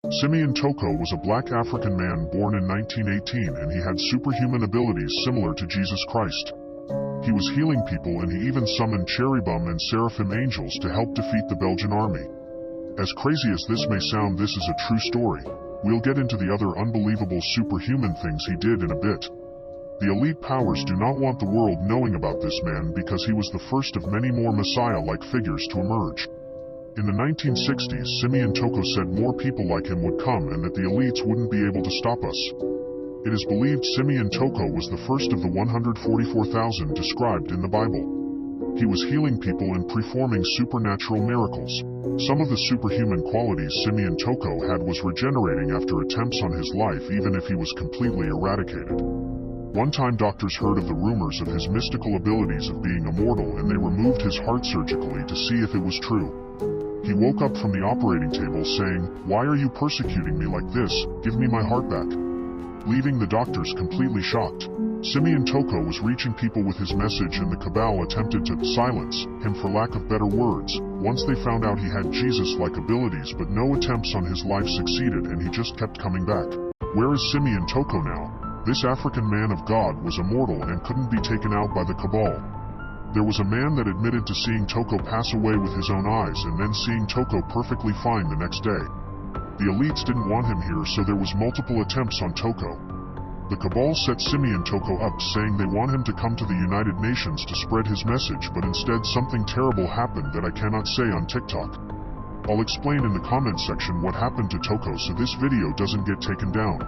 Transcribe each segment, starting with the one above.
Simeon Toco was a black African man born in 1918, and he had superhuman abilities similar to Jesus Christ. He was healing people, and he even summoned cherubim and seraphim angels to help defeat the Belgian army. As crazy as this may sound, this is a true story. We'll get into the other unbelievable superhuman things he did in a bit. The elite powers do not want the world knowing about this man because he was the first of many more Messiah-like figures to emerge. In the 1960s, Simeon Toco said more people like him would come and that the elites wouldn't be able to stop us. It is believed Simeon Toco was the first of the 144,000 described in the Bible. He was healing people and performing supernatural miracles. Some of the superhuman qualities Simeon Toco had was regenerating after attempts on his life, even if he was completely eradicated. One time doctors heard of the rumors of his mystical abilities of being immortal, and they removed his heart surgically to see if it was true. He woke up from the operating table saying, "Why are you persecuting me like this? Give me my heart back," leaving the doctors completely shocked. Simeon Toco was reaching people with his message, and the cabal attempted to silence him for lack of better words. Once they found out he had Jesus-like abilities, but no attempts on his life succeeded, and he just kept coming back. Where is Simeon Toco now? This African man of God was immortal and couldn't be taken out by the cabal. There was a man that admitted to seeing Toko pass away with his own eyes, and then seeing Toko perfectly fine the next day. The elites didn't want him here, so there was multiple attempts on Toko. The cabal set Simeon Toco up, saying they want him to come to the United Nations to spread his message, but instead something terrible happened that I cannot say on TikTok. I'll explain in the comment section what happened to Toko so this video doesn't get taken down.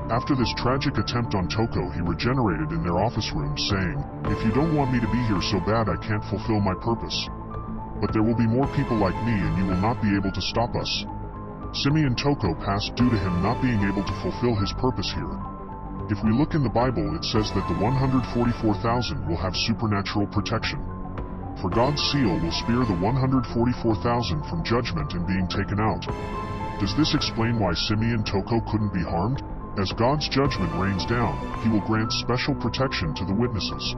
After this tragic attempt on Toko, he regenerated in their office room, saying, "If you don't want me to be here so bad, I can't fulfill my purpose. But there will be more people like me, and you will not be able to stop us." Simeon Toco passed due to him not being able to fulfill his purpose here. If we look in the Bible, it says that the 144,000 will have supernatural protection. For God's seal will spare the 144,000 from judgment and being taken out. Does this explain why Simeon Toco couldn't be harmed? As God's judgment rains down, he will grant special protection to the witnesses.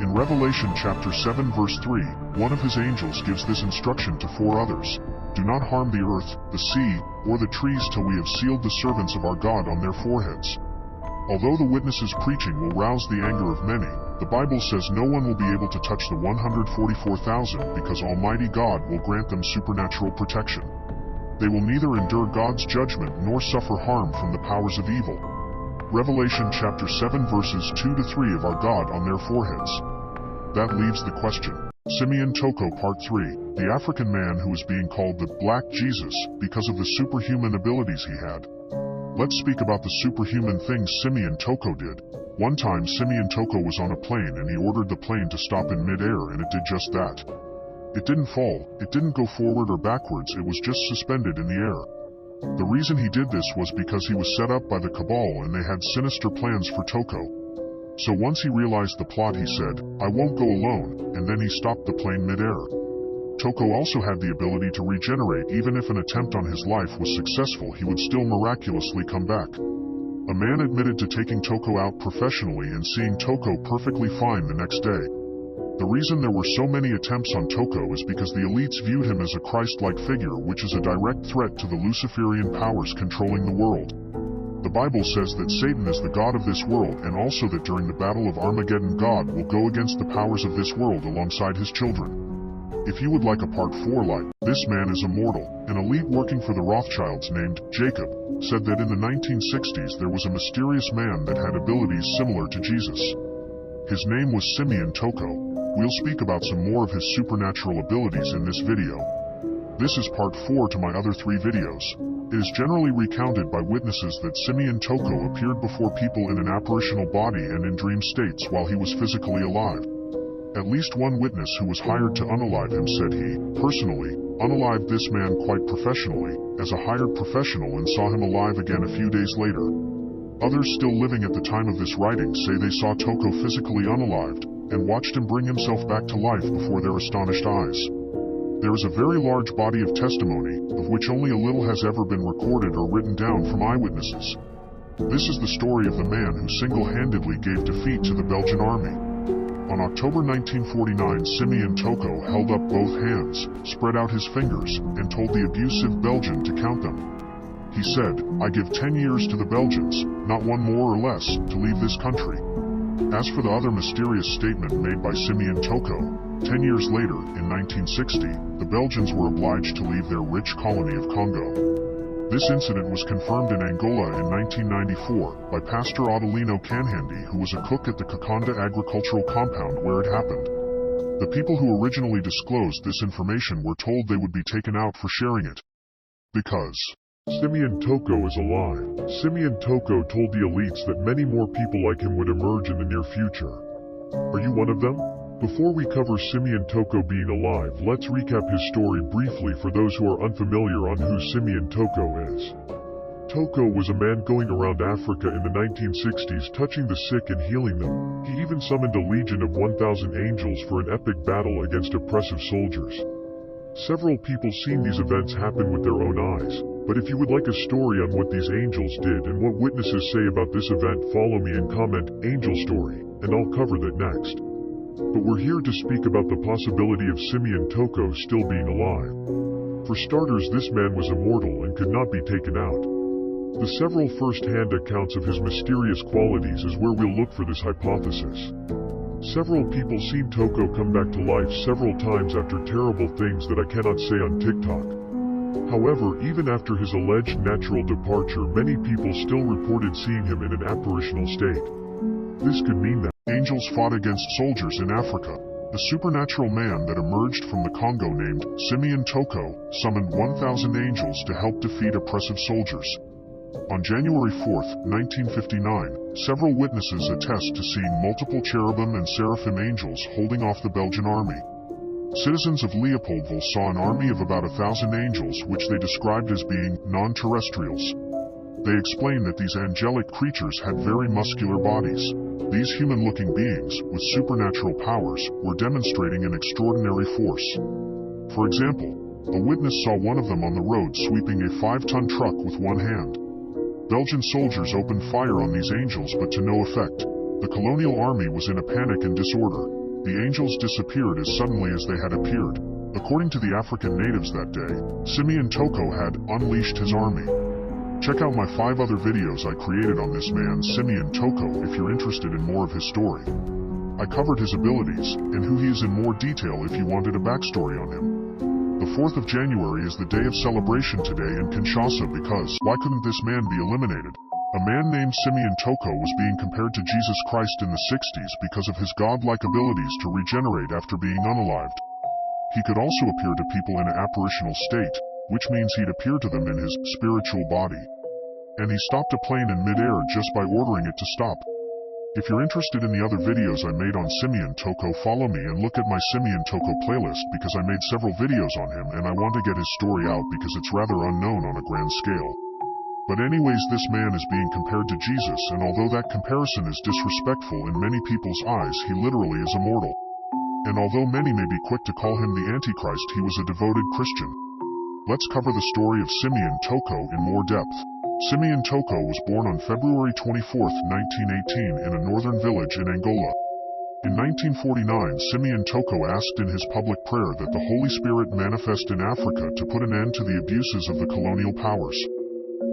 In Revelation chapter 7 verse 3, one of his angels gives this instruction to 4 others. "Do not harm the earth, the sea, or the trees till we have sealed the servants of our God on their foreheads." Although the witnesses' preaching will rouse the anger of many, the Bible says no one will be able to touch the 144,000 because Almighty God will grant them supernatural protection. They will neither endure God's judgment nor suffer harm from the powers of evil. Revelation chapter 7 verses 2 to 3 of our God on their foreheads. That leaves the question. Simeon Toco Part 3, the African man who is being called the Black Jesus because of the superhuman abilities he had. Let's speak about the superhuman things Simeon Toco did. One time Simeon Toco was on a plane, and he ordered the plane to stop in mid-air, and it did just that. It didn't fall, it didn't go forward or backwards, it was just suspended in the air. The reason he did this was because he was set up by the cabal, and they had sinister plans for Toko. So once he realized the plot, he said, "I won't go alone," and then he stopped the plane mid-air. Toko also had the ability to regenerate. Even if an attempt on his life was successful, he would still miraculously come back. A man admitted to taking Toko out professionally and seeing Toko perfectly fine the next day. The reason there were so many attempts on Toko is because the elites viewed him as a Christ-like figure, which is a direct threat to the Luciferian powers controlling the world. The Bible says that Satan is the god of this world, and also that during the battle of Armageddon, God will go against the powers of this world alongside his children. If you would like a part 4 like, this man is immortal. An elite working for the Rothschilds named Jacob said that in the 1960s there was a mysterious man that had abilities similar to Jesus. His name was Simeon Toco. We'll speak about some more of his supernatural abilities in this video. This is part 4 to my other 3 videos. It is generally recounted by witnesses that Simeon Toco appeared before people in an apparitional body and in dream states while he was physically alive. At least one witness who was hired to unalive him said he, personally, unalived this man quite professionally, as a hired professional, and saw him alive again a few days later. Others still living at the time of this writing say they saw Toko physically unalived, and watched him bring himself back to life before their astonished eyes. There is a very large body of testimony, of which only a little has ever been recorded or written down from eyewitnesses. This is the story of the man who single-handedly gave defeat to the Belgian army. On October 1949, Simeon Toco held up both hands, spread out his fingers, and told the abusive Belgian to count them. He said, "I give 10 years to the Belgians, not one more or less, to leave this country." As for the other mysterious statement made by Simeon Toco, 10 years later, in 1960, the Belgians were obliged to leave their rich colony of Congo. This incident was confirmed in Angola in 1994 by Pastor Adelino Canhandy, who was a cook at the Kakonda agricultural compound where it happened. The people who originally disclosed this information were told they would be taken out for sharing it. Because Simeon Toco is alive. Simeon Toco told the elites that many more people like him would emerge in the near future. Are you one of them? Before we cover Simeon Toco being alive, let's recap his story briefly for those who are unfamiliar on who Simeon Toco is. Toko was a man going around Africa in the 1960s touching the sick and healing them. He even summoned a legion of 1,000 angels for an epic battle against oppressive soldiers. Several people seen these events happen with their own eyes, but if you would like a story on what these angels did and what witnesses say about this event, follow me and comment, "Angel Story," and I'll cover that next. But we're here to speak about the possibility of Simeon Toco still being alive. For starters, this man was immortal and could not be taken out. The several first-hand accounts of his mysterious qualities is where we'll look for this hypothesis. Several people seen Toko come back to life several times after terrible things that I cannot say on TikTok. However, even after his alleged natural departure, many people still reported seeing him in an apparitional state. This could mean that angels fought against soldiers in Africa. The supernatural man that emerged from the Congo named Simeon Toco summoned 1,000 angels to help defeat oppressive soldiers. On January 4, 1959, several witnesses attest to seeing multiple cherubim and seraphim angels holding off the Belgian army. Citizens of Leopoldville saw an army of about 1,000 angels which they described as being non-terrestrials. They explained that these angelic creatures had very muscular bodies. These human-looking beings, with supernatural powers, were demonstrating an extraordinary force. For example, a witness saw one of them on the road sweeping a 5-ton truck with one hand. Belgian soldiers opened fire on these angels but to no effect. The colonial army was in a panic and disorder. The angels disappeared as suddenly as they had appeared. According to the African natives that day, Simeon Toco had unleashed his army. Check out my 5 other videos I created on this man Simeon Toco if you're interested in more of his story. I covered his abilities, and who he is in more detail if you wanted a backstory on him. The 4th of January is the day of celebration today in Kinshasa because why couldn't this man be eliminated? A man named Simeon Toco was being compared to Jesus Christ in the 60s because of his godlike abilities to regenerate after being unalived. He could also appear to people in an apparitional state, which means he'd appear to them in his spiritual body. And he stopped a plane in midair just by ordering it to stop. If you're interested in the other videos I made on Simeon Toco, follow me and look at my Simeon Toco playlist because I made several videos on him and I want to get his story out because it's rather unknown on a grand scale. But anyways, this man is being compared to Jesus, and although that comparison is disrespectful in many people's eyes, he literally is immortal. And although many may be quick to call him the Antichrist, he was a devoted Christian. Let's cover the story of Simeon Toco in more depth. Simeon Toco was born on February 24, 1918 in a northern village in Angola. In 1949, Simeon Toco asked in his public prayer that the Holy Spirit manifest in Africa to put an end to the abuses of the colonial powers.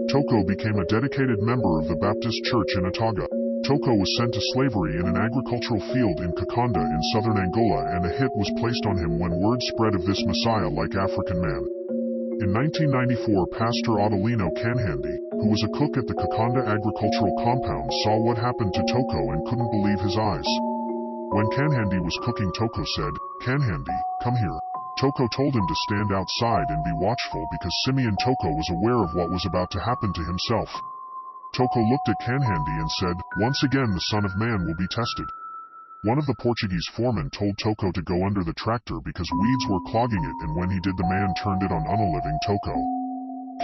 Toko became a dedicated member of the Baptist Church in Otaga. Toko was sent to slavery in an agricultural field in Kakonda in southern Angola, and a hit was placed on him when word spread of this Messiah-like African man. In 1994, Pastor Adelino Canhandy, who was a cook at the Kakonda agricultural compound, saw what happened to Toko and couldn't believe his eyes. When Canhandy was cooking, Toko said, "Canhandy, come here." Toko told him to stand outside and be watchful because Simeon Toco was aware of what was about to happen to himself. Toko looked at Canhandy and said, "Once again the Son of Man will be tested." One of the Portuguese foremen told Toko to go under the tractor because weeds were clogging it, and when he did, the man turned it on unaliving Toko.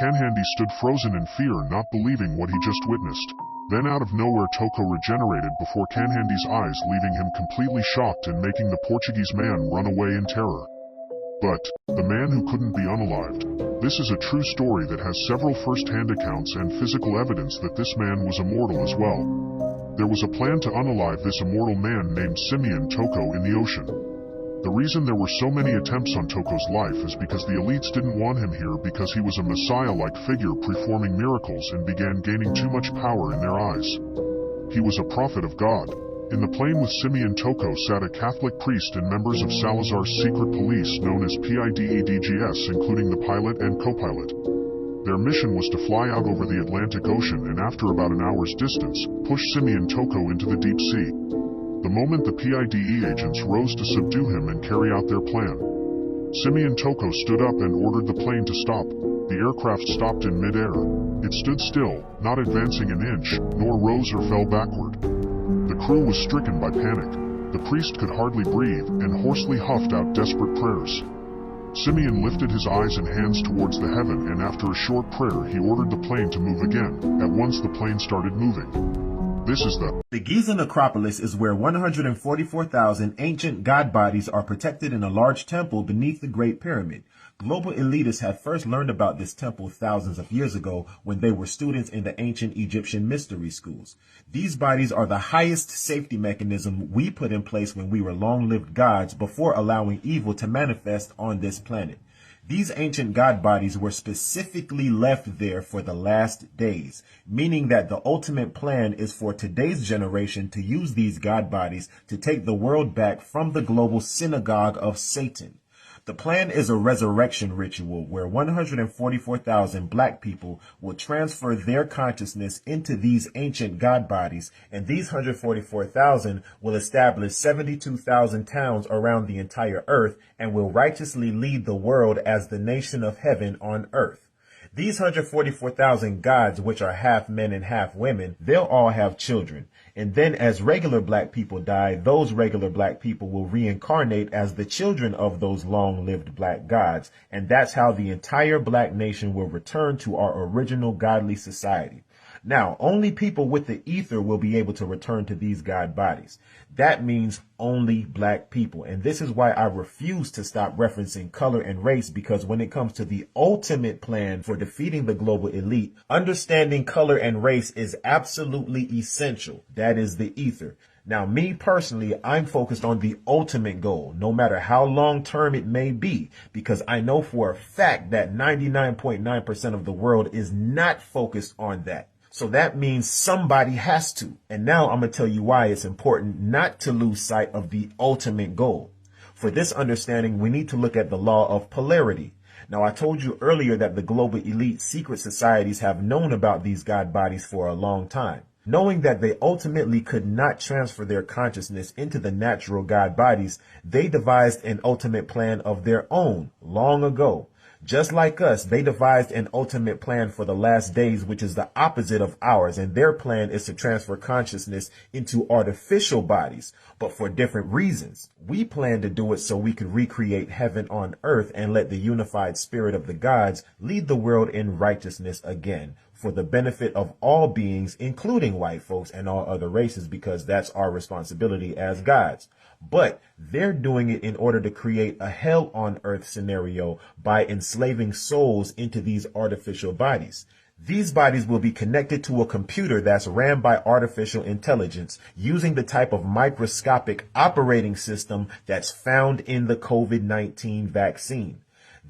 Canhandy stood frozen in fear, not believing what he just witnessed. Then out of nowhere Toko regenerated before Canhandy's eyes, leaving him completely shocked and making the Portuguese man run away in terror. But the man who couldn't be unalived. This is a true story that has several first-hand accounts and physical evidence that this man was immortal as well. There was a plan to unalive this immortal man named Simeon Toco in the ocean. The reason there were so many attempts on Toko's life is because the elites didn't want him here because he was a messiah-like figure performing miracles and began gaining too much power in their eyes. He was a prophet of God. In the plane with Simeon Toco sat a Catholic priest and members of Salazar's secret police known as PIDEDGS, including the pilot and co-pilot. Their mission was to fly out over the Atlantic Ocean and after about an hour's distance, push Simeon Toco into the deep sea. The moment the PIDE agents rose to subdue him and carry out their plan, Simeon Toco stood up and ordered the plane to stop. The aircraft stopped in mid-air. It stood still, not advancing an inch, nor rose or fell backward. The crew was stricken by panic. The priest could hardly breathe and hoarsely huffed out desperate prayers. Simeon lifted his eyes and hands towards the heaven, and after a short prayer he ordered the plane to move again. At once the plane started moving. This is the Giza necropolis is where 144,000 ancient god bodies are protected in a large temple beneath the Great Pyramid. Global elitists had first learned about this temple thousands of years ago when they were students in the ancient Egyptian mystery schools. These bodies are the highest safety mechanism we put in place when we were long-lived gods before allowing evil to manifest on this planet. These ancient god bodies were specifically left there for the last days, meaning that the ultimate plan is for today's generation to use these god bodies to take the world back from the global synagogue of Satan. The plan is a resurrection ritual where 144,000 black people will transfer their consciousness into these ancient god bodies, and these 144,000 will establish 72,000 towns around the entire earth and will righteously lead the world as the nation of heaven on earth. These 144,000 gods, which are half men and half women, they'll all have children. And then as regular black people die, those regular black people will reincarnate as the children of those long-lived black gods. And that's how the entire black nation will return to our original godly society. Now, only people with the ether will be able to return to these god bodies. That means only black people. And this is why I refuse to stop referencing color and race, because when it comes to the ultimate plan for defeating the global elite, understanding color and race is absolutely essential. That is the ether. Now, me personally, I'm focused on the ultimate goal, no matter how long term it may be, because I know for a fact that 99.9% of the world is not focused on that. So that means somebody has to. And now I'm going to tell you why it's important not to lose sight of the ultimate goal. For this understanding, we need to look at the law of polarity. Now, I told you earlier that the global elite secret societies have known about these god bodies for a long time. Knowing that they ultimately could not transfer their consciousness into the natural god bodies, they devised an ultimate plan of their own long ago. Just like us, they devised an ultimate plan for the last days, which is the opposite of ours. And their plan is to transfer consciousness into artificial bodies, but for different reasons. We plan to do it so we could recreate heaven on earth and let the unified spirit of the gods lead the world in righteousness again, for the benefit of all beings, including white folks and all other races, because that's our responsibility as gods. But they're doing it in order to create a hell on earth scenario by enslaving souls into these artificial bodies. These bodies will be connected to a computer that's ran by artificial intelligence using the type of microscopic operating system that's found in the COVID-19 vaccine.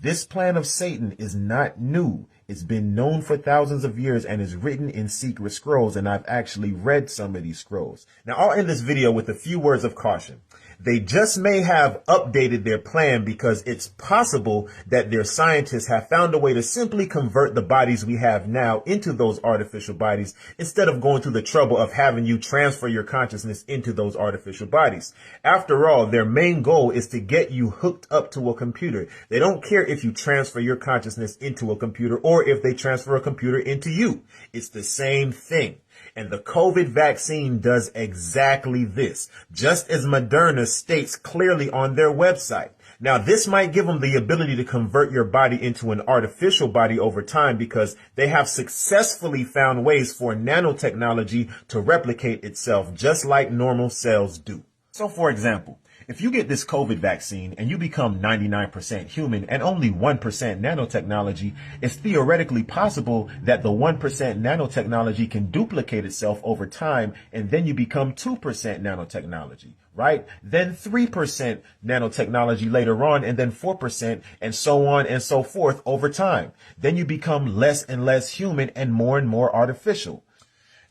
This plan of Satan is not new. It's been known for thousands of years and is written in secret scrolls, and I've actually read some of these scrolls. Now, I'll end this video with a few words of caution. They just may have updated their plan because it's possible that their scientists have found a way to simply convert the bodies we have now into those artificial bodies instead of going through the trouble of having you transfer your consciousness into those artificial bodies. After all, their main goal is to get you hooked up to a computer. They don't care if you transfer your consciousness into a computer or if they transfer a computer into you. It's the same thing. And the COVID vaccine does exactly this, just as Moderna states clearly on their website. Now, this might give them the ability to convert your body into an artificial body over time because they have successfully found ways for nanotechnology to replicate itself just like normal cells do. So, for example, If you get this COVID vaccine and you become 99% human and only 1% nanotechnology, it's theoretically possible that the 1% nanotechnology can duplicate itself over time, and then you become 2% nanotechnology, right? Then 3% nanotechnology later on, and then 4%, and so on and so forth over time. Then you become less and less human and more artificial.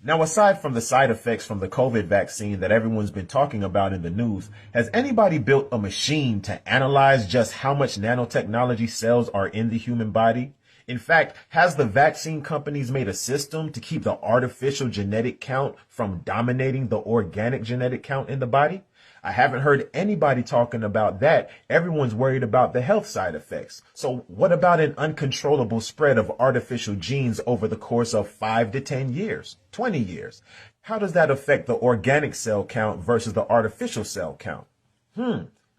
Now, aside from the side effects from the COVID vaccine that everyone's been talking about in the news, has anybody built a machine to analyze just how much nanotechnology cells are in the human body? In fact, has the vaccine companies made a system to keep the artificial genetic count from dominating the organic genetic count in the body? I haven't heard anybody talking about that. Everyone's worried about the health side effects. So what about an uncontrollable spread of artificial genes over the course of 5 to 10 years, 20 years? How does that affect the organic cell count versus the artificial cell count?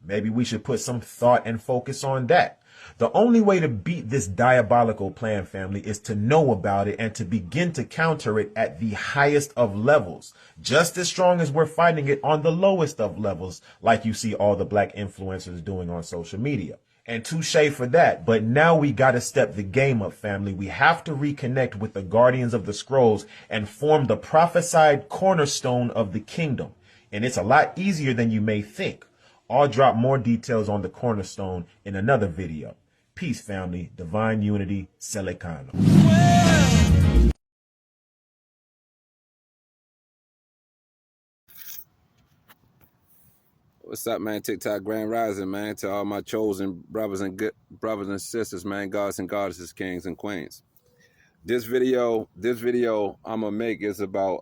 Maybe we should put some thought and focus on that. The only way to beat this diabolical plan, family, is to know about it and to begin to counter it at the highest of levels, just as strong as we're fighting it on the lowest of levels, like you see all the black influencers doing on social media. And touche for that, but now we gotta step the game up, family. We have to reconnect with the guardians of the scrolls and form the prophesied cornerstone of the kingdom. And it's a lot easier than you may think. I'll drop more details on the cornerstone in another video. Peace, family. Divine unity. Selecano. What's up, man? TikTok Grand Rising, man. To all my chosen brothers and good brothers and sisters, man. Gods and goddesses, kings and queens. This video I'm gonna make is about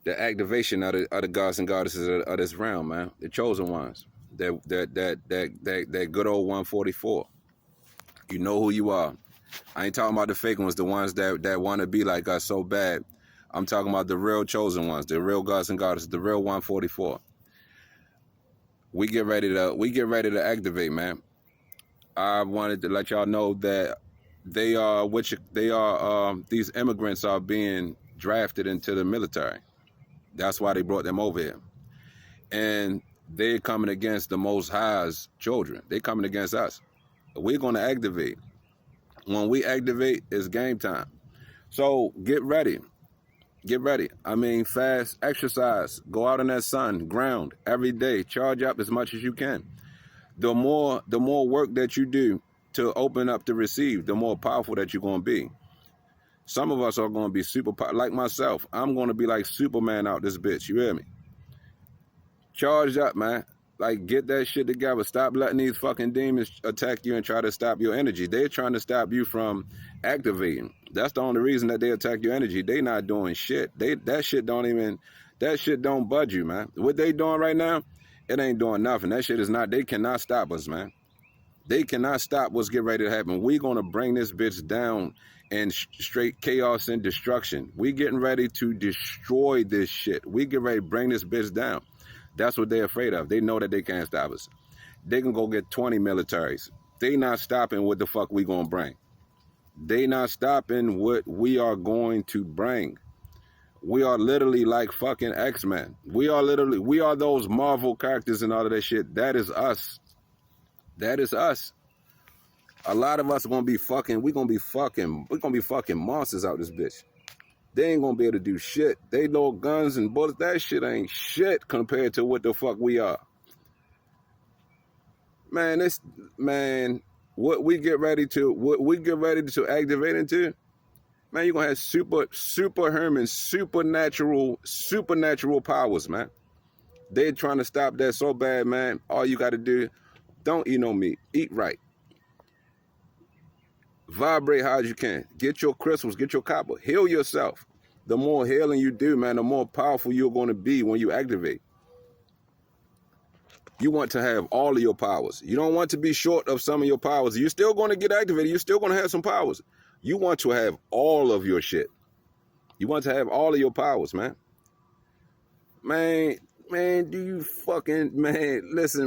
the activation of the gods and goddesses of this realm, man. The chosen ones. That good old 144. You know who you are. I ain't talking about the fake ones, the ones that want to be like us so bad. I'm talking about the real chosen ones, the real gods and goddesses, the real 144. We get ready to activate, man. I wanted to let y'all know that these immigrants are being drafted into the military. That's why they brought them over here. And they're coming against the Most High's children. They're coming against us. We're going to activate. When we activate, it's game time. So get ready. Get ready. I mean, fast, exercise, go out in that sun, ground every day, charge up as much as you can. The more work that you do to open up to receive, the more powerful that you're going to be. Some of us are going to be super, like myself. I'm going to be like Superman out this bitch. You hear me? Charge up, man. Like, get that shit together. Stop letting these fucking demons attack you and try to stop your energy. They're trying to stop you from activating. That's the only reason that they attack your energy. They not doing shit. That shit don't budge you, man. What they doing right now, it ain't doing nothing. That shit is not, they cannot stop us, man. They cannot stop what's getting ready to happen. We're going to bring this bitch down in straight chaos and destruction. We getting ready to destroy this shit. We get ready to bring this bitch down. That's what they're afraid of. They know that they can't stop us. They can go get 20 militaries. They not stopping what the fuck we gonna bring. They not stopping what we are going to bring. We are literally like fucking X-Men. We are those Marvel characters and all of that shit. That is us. That is us. A lot of us are gonna be fucking, we're gonna be fucking monsters out this bitch. They ain't gonna be able to do shit. They know guns and bullets. That shit ain't shit compared to what the fuck we are. Man, what we get ready to activate into, man, you're gonna have superhuman, supernatural powers, man. They're trying to stop that so bad, man. All you gotta do, don't eat no meat. Eat right. Vibrate how you can. Get your crystals, get your copper. Heal yourself. The more healing you do, man, the more powerful you're going to be when you activate. You want to have all of your powers. You don't want to be short of some of your powers. You're still going to get activated. You're still going to have some powers. You want to have all of your shit. You want to have all of your powers, man. Man, listen,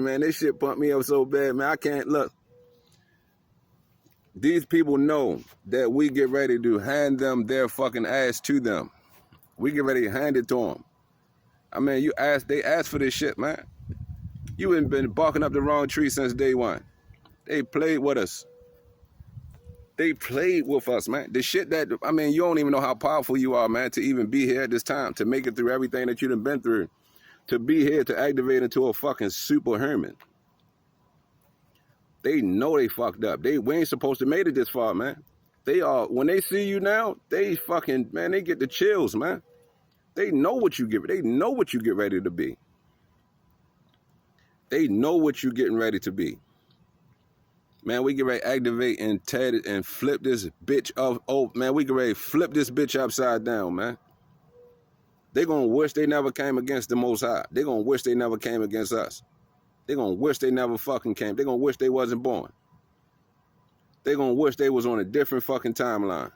man, this shit pumped me up so bad, man. I can't look. These people know that we get ready to hand them their fucking ass to them. We get ready to hand it to them. I mean, they asked for this shit, man. You ain't been barking up the wrong tree since day one. They played with us. They played with us, man. The shit that, I mean, you don't even know how powerful you are, man, to even be here at this time, to make it through everything that you done been through, to be here to activate into a fucking superhuman. They know they fucked up. We ain't supposed to made it this far, man. They are, when they see you now, they fucking, man, they get the chills, man. They know what you get. They know what you get ready to be. They know what you're getting ready to be. Man, we get ready to activate and tear it and flip this bitch off. Oh, man, we get ready to flip this bitch upside down, man. They gonna wish they never came against the Most High. They gonna wish they never came against us. They gonna wish they never fucking came. They gonna wish they wasn't born. They gonna wish they was on a different fucking timeline.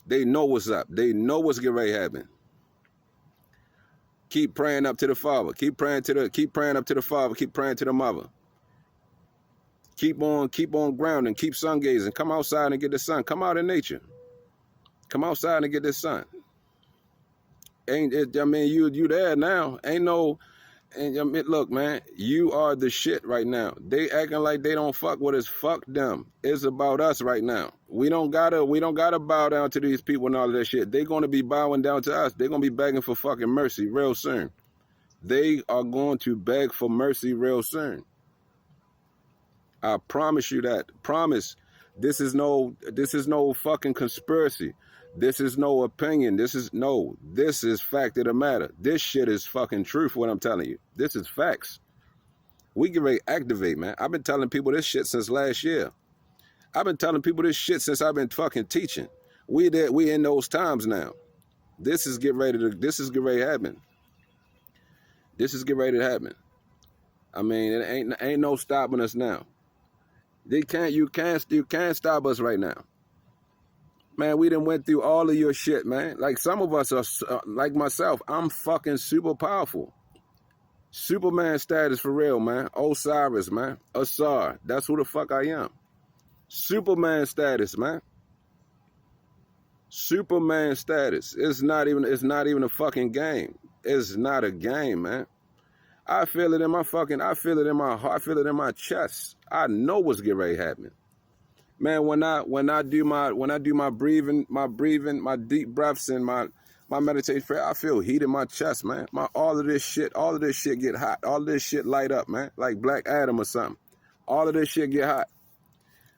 They know what's up. They know what's getting ready to happen. Keep praying up to the Father. Keep praying up to the Father. Keep praying to the Mother. Keep on grounding. Keep sun gazing. Come outside and get the sun. Come out in nature. Come outside and get the sun. Ain't it? I mean, you there now. Ain't no. And I mean, look, man, you are the shit right now. They acting like they don't fuck with us. Fuck them. It's about us right now. We don't gotta bow down to these people and all of that shit. They're gonna be bowing down to us. They're gonna be begging for fucking mercy real soon. They are going to beg for mercy real soon. I promise you that. Promise. This is no fucking conspiracy. This is no opinion. This is fact of the matter. This shit is fucking truth, what I'm telling you. This is facts. We get ready to activate, man. I've been telling people this shit since last year. I've been telling people this shit since I've been fucking teaching. We in those times now. This is getting ready to happen. This is getting ready to happen. I mean, it ain't no stopping us now. You can't stop us right now. Man, we done went through all of your shit, man. Like some of us are, like myself, I'm fucking super powerful. Superman status for real, man. Osiris, man. Asar. That's who the fuck I am. Superman status, man. Superman status. It's not even a fucking game. It's not a game, man. I feel it in my heart. I feel it in my chest. I know what's getting ready to happen. Man, when I do my breathing, my deep breaths and my meditation prayer, I feel heat in my chest, man. All of this shit get hot. All of this shit light up, man. Like Black Adam or something. All of this shit get hot.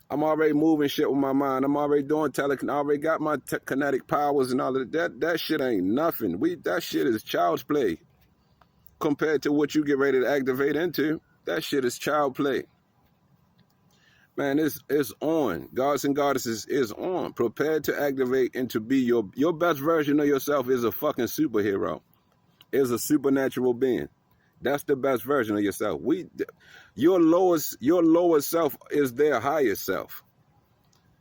I'm already moving shit with my mind. I'm already doing I already got my kinetic powers and all of that. That shit ain't nothing. That shit is child's play compared to what you get ready to activate into. That shit is child play. Man, it's on. Gods and goddesses is on. Prepared to activate and to be your best version of yourself is a fucking superhero. Is a supernatural being. That's the best version of yourself. Your lowest self is their highest self.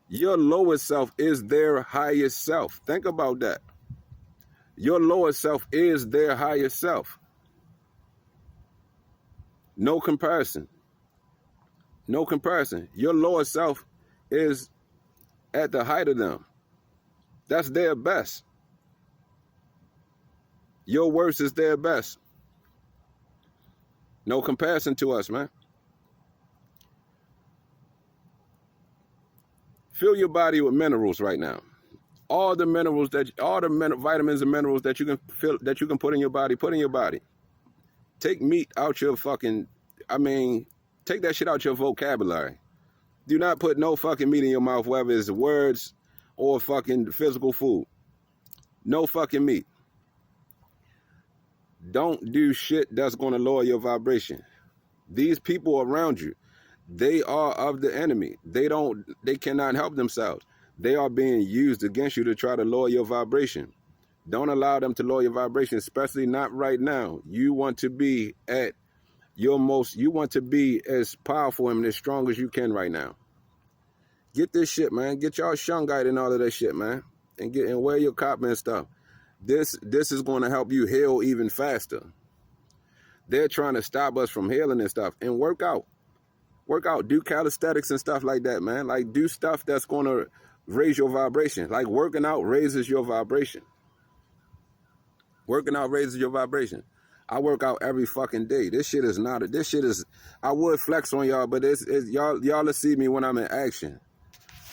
Your lowest self is their highest self. Think about that. Your lowest self is their highest self. No comparison. No comparison. Your lower self is at the height of them. That's their best. Your worst is their best. No comparison to us, man. Fill your body with minerals right now. All the vitamins and minerals that you can fill, that you can put in your body, put in your body. Take meat out your fucking, take that shit out your vocabulary. Do not put no fucking meat in your mouth, whether it's words or fucking physical food. No fucking meat. Don't do shit that's going to lower your vibration. These people around you, they are of the enemy. They cannot help themselves. They are being used against you to try to lower your vibration. Don't allow them to lower your vibration, especially not right now. You want to be at you want to be as powerful and as strong as you can right now. Get this shit, man. Get y'all shungite and all of that shit, man. And wear your copper and stuff. This is going to help you heal even faster. They're trying to stop us from healing and stuff. And work out. Do calisthenics and stuff like that, man. Like, do stuff that's going to raise your vibration. Like, working out raises your vibration. Working out raises your vibration. I work out every fucking day. This shit is not. This shit is. I would flex on y'all, but it's y'all. Y'all will see me when I'm in action.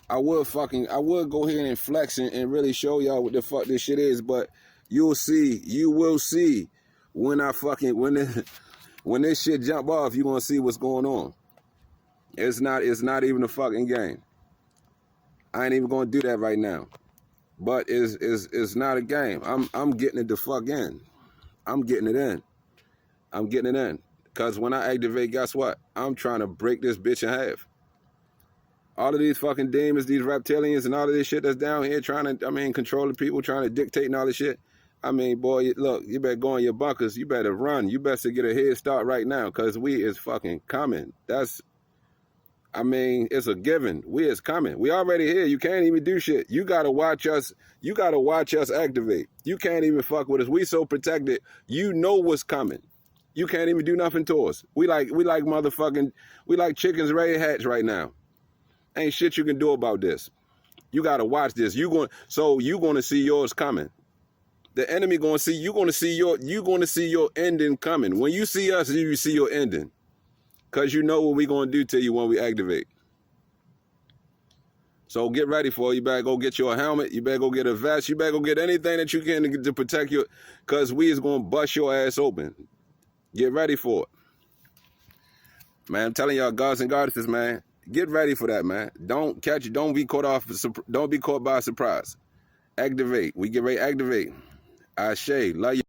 I would go ahead and flex and really show y'all what the fuck this shit is. But you will see when I fucking when this shit jump off. You gonna see what's going on. It's not even a fucking game. I ain't even gonna do that right now. But it's not a game. I'm getting it the fuck in. I'm getting it in. I'm getting it in. Because when I activate, guess what? I'm trying to break this bitch in half. All of these fucking demons, these reptilians, and all of this shit that's down here trying to, control the people, trying to dictate and all this shit. Boy, look, you better go in your bunkers. You better run. You better get a head start right now because we is fucking coming. It's a given. We is coming. We already here. You can't even do shit. You gotta watch us. You gotta watch us activate. You can't even fuck with us. We so protected. You know what's coming. You can't even do nothing to us. We like chickens ready to hatch right now. Ain't shit you can do about this. You gotta watch this. You gonna see yours coming. The enemy gonna see you. Gonna see your ending coming. When you see us, you see your ending. Because you know what we going to do to you when we activate. So get ready for it. You better go get your helmet. You better go get a vest. You better go get anything that you can to protect you. Because we is going to bust your ass open. Get ready for it. Man, I'm telling y'all, gods and goddesses, man. Get ready for that, man. Don't be caught by surprise. Activate. We get ready to activate. Ashe. Love you.